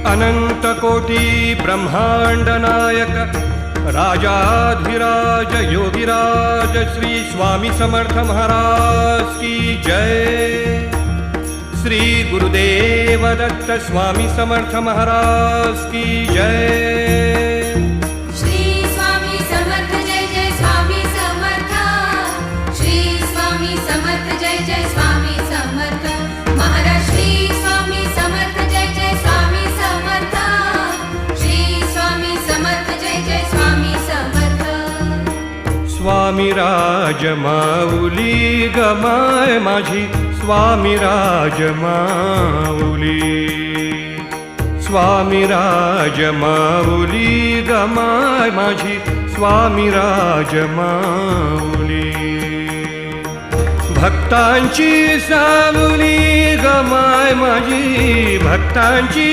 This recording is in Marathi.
अनंत कोटी ब्रह्मांड नायक राजाधिराज योगिराज श्री स्वामी समर्थ महाराज की जय। श्री गुरुदेव दत्त स्वामी समर्थ महाराज की जय। श्री स्वामी समर्थ जय जय स्वामी समर्थ। श्री स्वामी समर्थ जय जय स्वामी समर्थ महाराज। श्री स्वामी समर्थ जय जय स्वामी समर्थ। श्री स्वामी समर्थ जय जय स्वामी समर्थ। स्वामी राज माऊली गमाय माझी स्वामी राज माऊली। स्वामी राज माऊली गमाय माझी स्वामी राज माऊली। भक्तांची सावली गमाय माझी भक्तांची